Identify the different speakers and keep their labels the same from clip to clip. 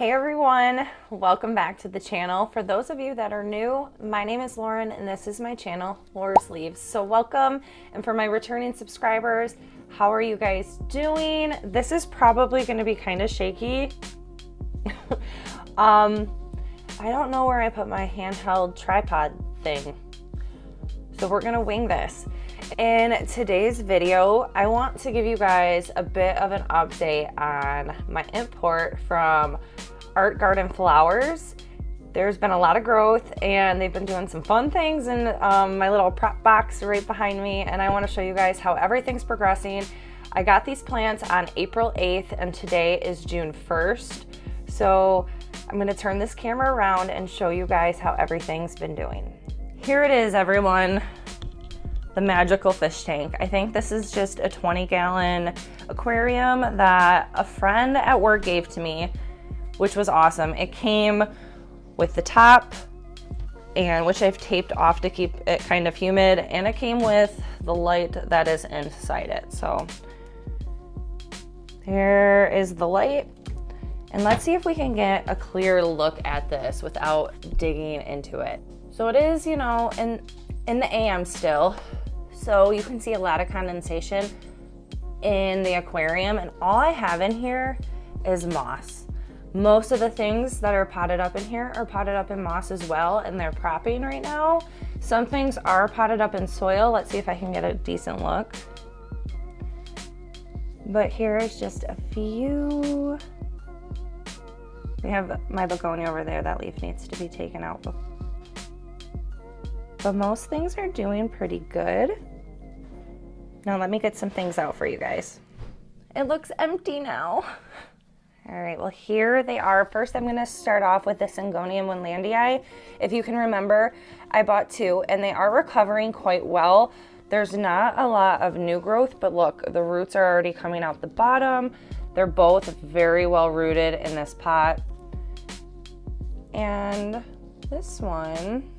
Speaker 1: Hey everyone, welcome back to the channel. For those of you that are new, my name is Lauren and this is my channel, Laura's Leaves. So welcome, and for my returning subscribers, how are you guys doing? This is probably going to be kind of shaky. I don't know where I put my handheld tripod thing, so we're going to wing this. In today's video, I want to give you guys a bit of an update on my import from Art Garden Flowers. There's been a lot of growth and they've been doing some fun things in my little prop box right behind me, and I want to show you guys how everything's progressing. I got these plants on April 8th and today is June 1st. So I'm going to turn this camera around and show you guys how everything's been doing. Here it is, everyone. The magical fish tank. I think this is just a 20-gallon aquarium that a friend at work gave to me, which was awesome. It came with the top, and which I've taped off to keep it kind of humid, and it came with the light that is inside it. So there is the light, and let's see if we can get a clear look at this without digging into it. So it is, you know, in the AM still. So you can see a lot of condensation in the aquarium, and all I have in here is moss. Most of the things that are potted up in here are potted up in moss as well, and they're propping right now. Some things are potted up in soil. Let's see if I can get a decent look. But here is just a few. We have my begonia over there. That leaf needs to be taken out. But most things are doing pretty good. Now let me get some things out for you guys. It looks empty now. All right, well here they are. First I'm gonna start off with the Syngonium winlandii. If you can remember, I bought two and they are recovering quite well. There's not a lot of new growth, but look, the roots are already coming out the bottom. They're both very well rooted in this pot. And this one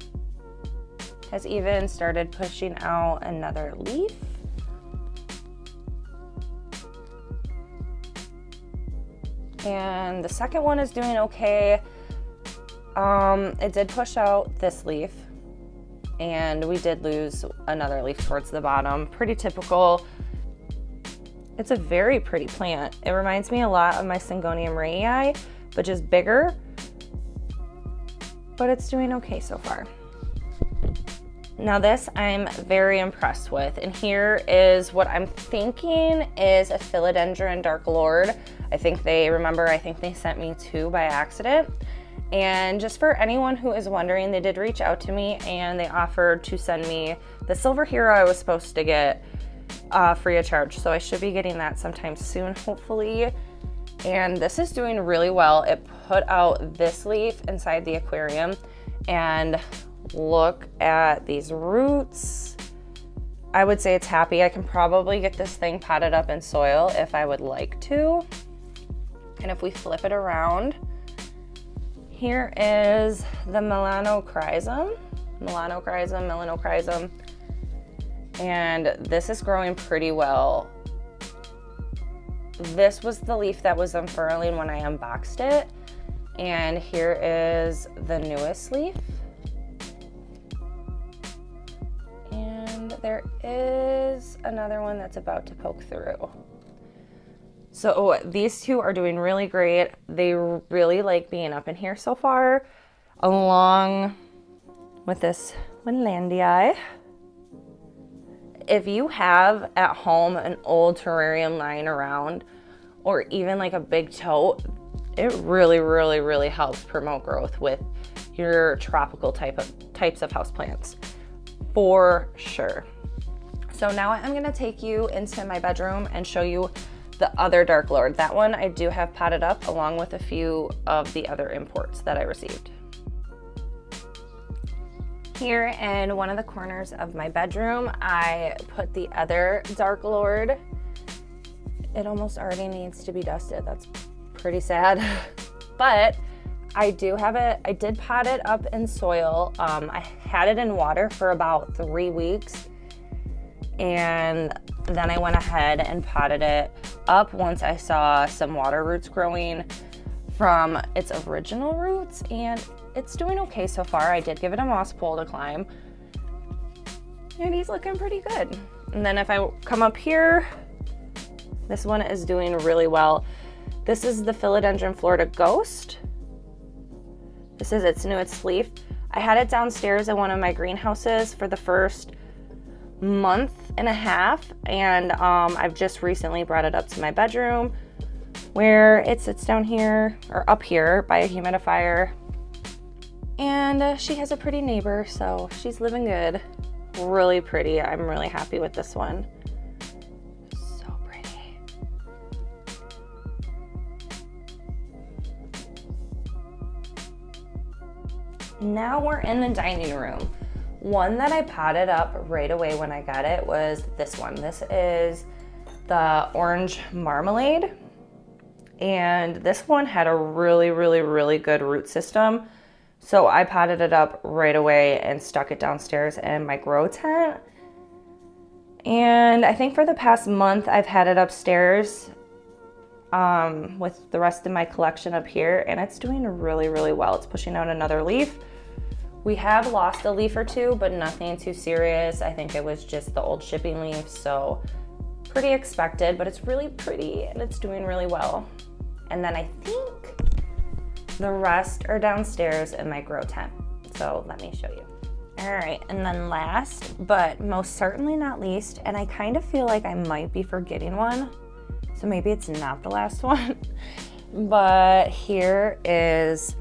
Speaker 1: has even started pushing out another leaf. And the second one is doing okay. It did push out this leaf, and we did lose another leaf towards the bottom. Pretty typical. It's a very pretty plant. It reminds me a lot of my Syngonium raii, but just bigger. But it's doing okay so far. Now this I'm very impressed with, and here is what I'm thinking is a Philodendron Dark Lord. I think they sent me two by accident. And just for anyone who is wondering, they did reach out to me and they offered to send me the Silver Hero I was supposed to get free of charge. So I should be getting that sometime soon, hopefully. And this is doing really well. It put out this leaf inside the aquarium, and look at these roots. I would say it's happy. I can probably get this thing potted up in soil if I would like to. And if we flip it around, here is the melanochrysum, and this is growing pretty well. This was the leaf that was unfurling when I unboxed it, and here is the newest leaf. And there is another one that's about to poke through. So these two are doing really great. They really like being up in here so far, along with this winlandii. If you have at home an old terrarium lying around, or even like a big tote, it really helps promote growth with your tropical types of houseplants, for sure. So now I'm gonna take you into my bedroom and show you the other Dark Lord. That one I do have potted up along with a few of the other imports that I received. Here in one of the corners of my bedroom, I put the other Dark Lord. It almost already needs to be dusted. That's pretty sad. But I do have it. I did pot it up in soil. I had it in water for about 3 weeks, and then I went ahead and potted it up once I saw some water roots growing from its original roots, and it's doing okay so far. I did give it a moss pole to climb, and he's looking pretty good. And then if I come up here, this one is doing really well. This is the Philodendron Florida Ghost. This is its newest leaf. I had it downstairs in one of my greenhouses for the first month and a half, and I've just recently brought it up to my bedroom where it sits down here, or up here by a humidifier. And she has a pretty neighbor, so she's living good. Really pretty. I'm really happy with this one. So pretty. Now we're in the dining room. One that I potted up right away when I got it was this one. This is the Orange Marmalade. And this one had a really, really, really good root system. So I potted it up right away and stuck it downstairs in my grow tent. And I think for the past month, I've had it upstairs with the rest of my collection up here, and it's doing really, really well. It's pushing out another leaf. We have lost a leaf or two, but nothing too serious. I think it was just the old shipping leaf, so pretty expected, but it's really pretty and it's doing really well. And then I think the rest are downstairs in my grow tent. So let me show you. All right, and then last, but most certainly not least, and I kind of feel like I might be forgetting one, so maybe it's not the last one, but here is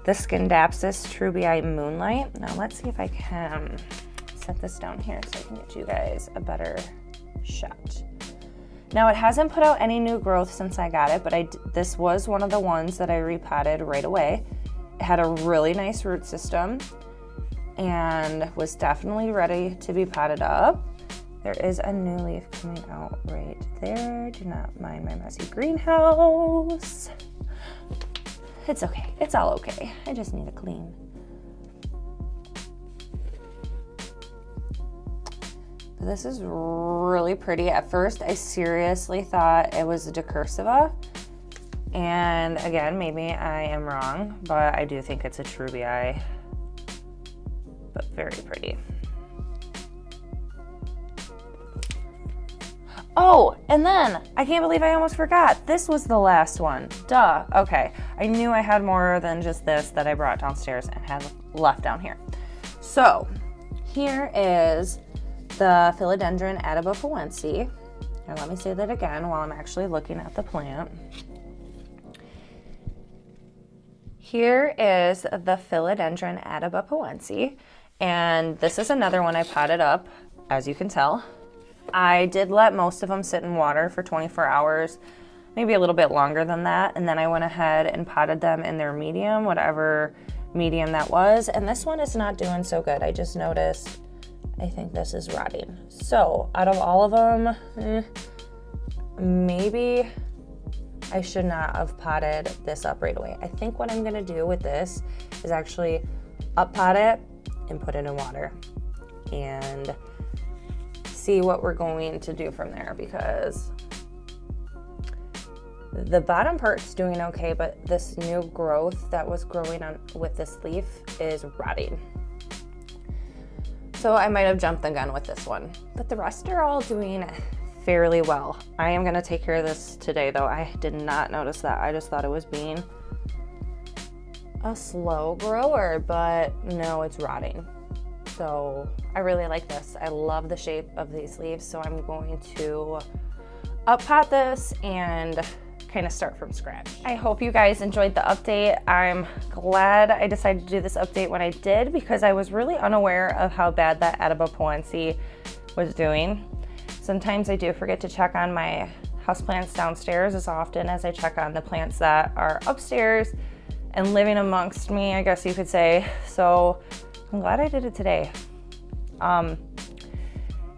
Speaker 1: the Scindapsus trubii Moonlight. Now let's see if I can set this down here so I can get you guys a better shot. Now it hasn't put out any new growth since I got it, but this was one of the ones that I repotted right away. It had a really nice root system and was definitely ready to be potted up. There is a new leaf coming out right there. Do not mind my messy greenhouse. It's okay, it's all okay. I just need to clean. This is really pretty. At first, I seriously thought it was a Decursiva. And again, maybe I am wrong, but I do think it's a Trubii. But very pretty. Oh, and then, I can't believe I almost forgot. This was the last one. Duh. Okay, I knew I had more than just this that I brought downstairs and had left down here. So, here is the Philodendron adibopoense. Now let me say that again while I'm actually looking at the plant. Here is the Philodendron adibopoense, and this is another one I potted up, as you can tell. I did let most of them sit in water for 24 hours, maybe a little bit longer than that, and then I went ahead and potted them in their medium, whatever medium that was, and this one is not doing so good. I just noticed I think this is rotting. So out of all of them, maybe I should not have potted this up right away. I think what I'm gonna do with this is actually up pot it and put it in water and see what we're going to do from there, because the bottom part's doing okay, but this new growth that was growing on with this leaf is rotting. So I might have jumped the gun with this one, but the rest are all doing fairly well. I am gonna take care of this today though. I did not notice that. I just thought it was being a slow grower, but no, it's rotting. So I really like this. I love the shape of these leaves, so I'm going to up pot this and kind of start from scratch. I hope you guys enjoyed the update. I'm glad I decided to do this update when I did, because I was really unaware of how bad that adibopoense was doing. Sometimes I do forget to check on my houseplants downstairs as often as I check on the plants that are upstairs and living amongst me, I guess you could say. So I'm glad I did it today.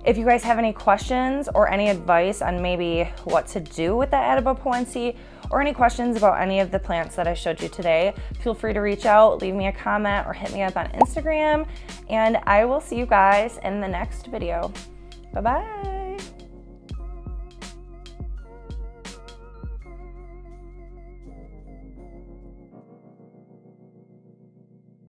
Speaker 1: If you guys have any questions or any advice on maybe what to do with the adibopoense, or any questions about any of the plants that I showed you today, feel free to reach out, leave me a comment, or hit me up on Instagram, and I will see you guys in the next video. Bye-bye.